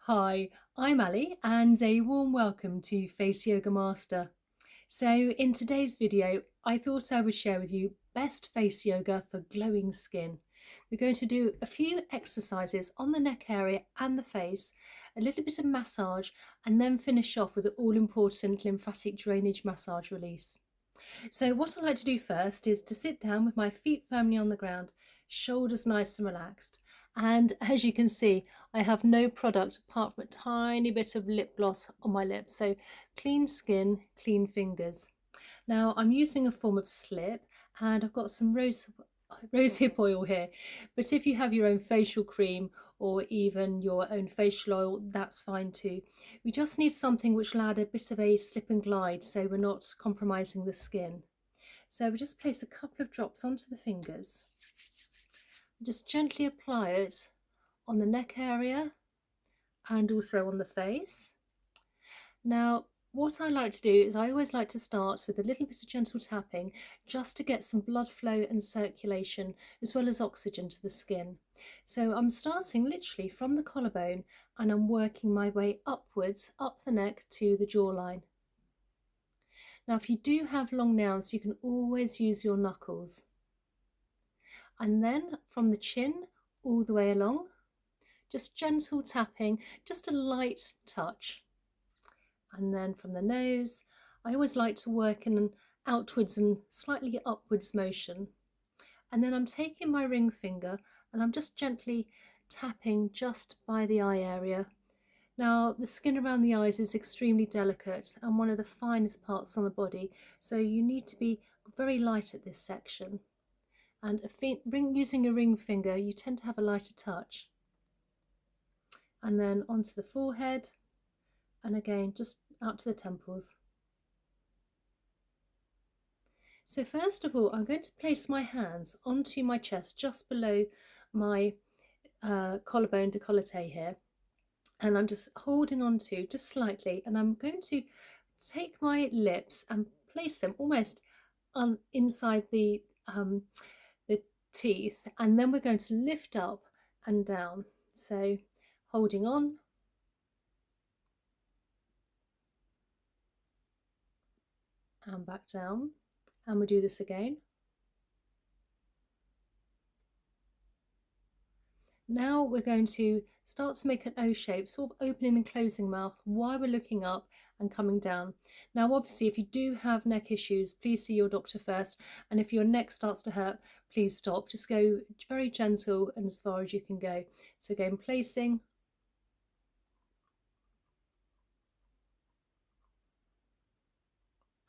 Hi, I'm Ali and a warm welcome to Face Yoga Master. So in today's video, I thought I would share with you best face yoga for glowing skin. We're going to do a few exercises on the neck area and the face, a little bit of massage, and then finish off with the all-important lymphatic drainage massage release. So what I like to do first is to sit down with my feet firmly on the ground, shoulders nice and relaxed. And as you can see, I have no product apart from a tiny bit of lip gloss on my lips. So clean skin, clean fingers. Now I'm using a form of slip and I've got some rosehip oil here, but if you have your own facial cream or even your own facial oil, that's fine too. We just need something which will add a bit of a slip and glide so we're not compromising the skin. So we just place a couple of drops onto the fingers, just gently apply it on the neck area and also on the face. Now what I like to do is I always like to start with a little bit of gentle tapping just to get some blood flow and circulation as well as oxygen to the skin. So I'm starting literally from the collarbone and I'm working my way upwards up the neck to the jawline. Now if you do have long nails, you can always use your knuckles. And then from the chin all the way along, just gentle tapping, just a light touch. And then from the nose, I always like to work in an outwards and slightly upwards motion. And then I'm taking my ring finger and I'm just gently tapping just by the eye area. Now the skin around the eyes is extremely delicate and one of the finest parts on the body, so you need to be very light at this section. And using a ring finger, you tend to have a lighter touch. And then onto the forehead, and again just out to the temples. So first of all, I'm going to place my hands onto my chest just below my collarbone décolleté here, and I'm just holding on to just slightly, and I'm going to take my lips and place them almost on inside the teeth, and then we're going to lift up and down. So holding on, and back down, and we'll do this again. Now we're going to start to make an O shape, sort of opening and closing mouth while we're looking up and coming down. Now obviously if you do have neck issues, please see your doctor first, and if your neck starts to hurt, please stop. Just go very gentle and as far as you can go. So again, placing,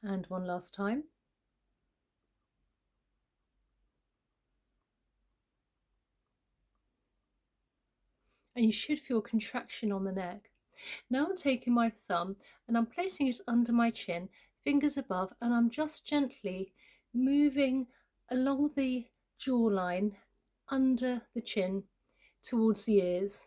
and one last time. And you should feel contraction on the neck. Now I'm taking my thumb and I'm placing it under my chin, fingers above, and I'm just gently moving along the jawline under the chin towards the ears.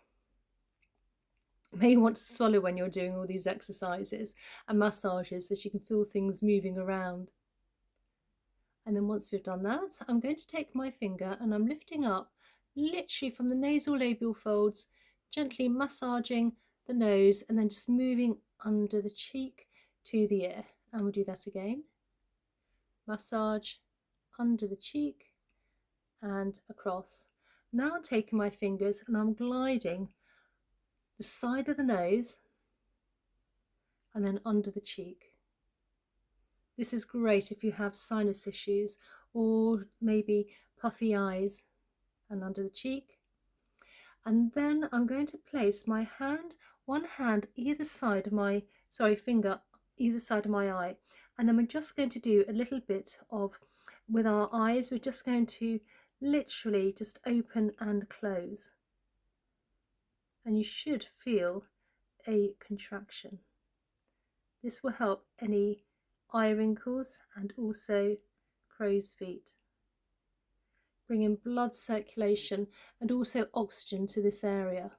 You may want to swallow when you're doing all these exercises and massages so you can feel things moving around. And then once we've done that, I'm going to take my finger and I'm lifting up literally from the nasal labial folds, gently massaging the nose and then just moving under the cheek to the ear. And we'll do that again. Massage under the cheek and across. Now I'm taking my fingers and I'm gliding the side of the nose and then under the cheek. This is great if you have sinus issues or maybe puffy eyes, and under the cheek. And then I'm going to place my hand, one hand either side of my, finger either side of my eye. And then we're just going to do a little bit of, with our eyes, we're just going to literally just open and close. And you should feel a contraction. This will help any eye wrinkles and also crow's feet, bringing blood circulation and also oxygen to this area.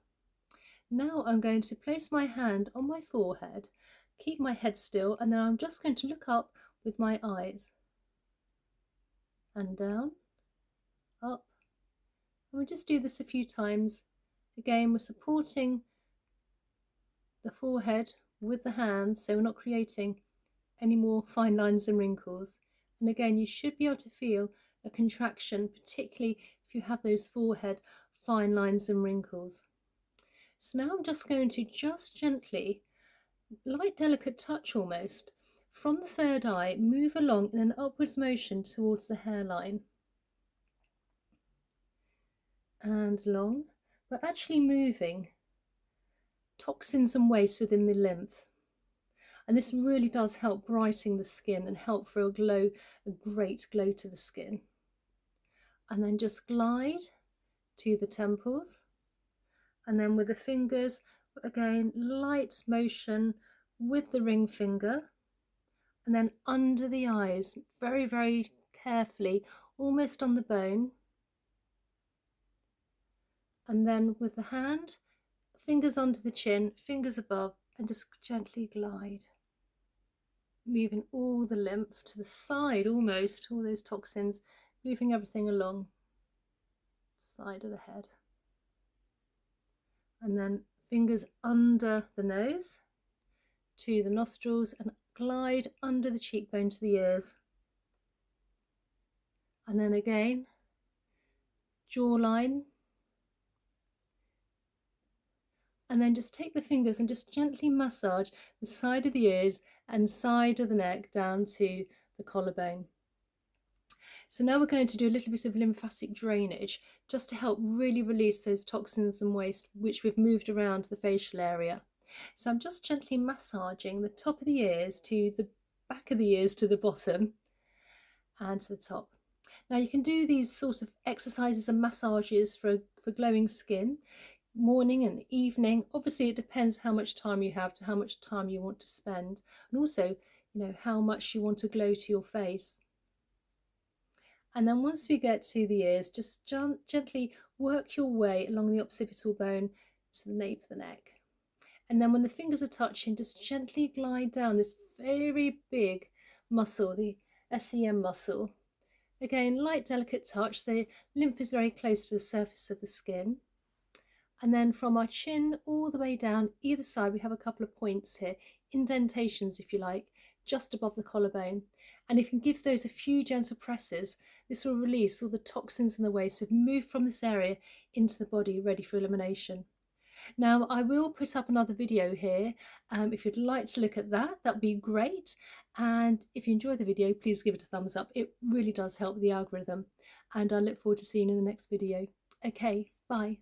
Now I'm going to place my hand on my forehead, keep my head still, and then I'm just going to look up with my eyes and down, up, and we'll just do this a few times. Again, we're supporting the forehead with the hands, so we're not creating any more fine lines and wrinkles. And again, you should be able to feel a contraction, particularly if you have those forehead fine lines and wrinkles. So now I'm just going to just gently, light delicate touch almost, from the third eye, move along in an upwards motion towards the hairline. And along, but actually moving toxins and waste within the lymph. And this really does help brighten the skin and help for a glow, a great glow to the skin. And then just glide to the temples. And then with the fingers, again, light motion with the ring finger. And then under the eyes, very, very carefully, almost on the bone. And then with the hand, fingers under the chin, fingers above, and just gently glide. Moving all the lymph to the side almost, all those toxins, moving everything along the side of the head. And then fingers under the nose to the nostrils and glide under the cheekbone to the ears. And then again, jawline. And then just take the fingers and just gently massage the side of the ears and side of the neck down to the collarbone. So now we're going to do a little bit of lymphatic drainage just to help really release those toxins and waste which we've moved around the facial area. So I'm just gently massaging the top of the ears to the back of the ears to the bottom and to the top. Now you can do these sort of exercises and massages for glowing skin, morning and evening. Obviously it depends how much time you have, to how much time you want to spend, and also, you know, how much you want to glow to your face. And then once we get to the ears, just gently work your way along the occipital bone to the nape of the neck. And then when the fingers are touching, just gently glide down this very big muscle, the SEM muscle. Again, light, delicate touch. The lymph is very close to the surface of the skin. And then from our chin all the way down either side, we have a couple of points here, indentations if you like, just above the collarbone. And if you can give those a few gentle presses, this will release all the toxins and the waste we've moved from this area into the body, ready for elimination. Now I will put up another video here. If you'd like to look at that, that'd be great. And if you enjoy the video, please give it a thumbs up. It really does help the algorithm. And I look forward to seeing you in the next video. Okay, bye.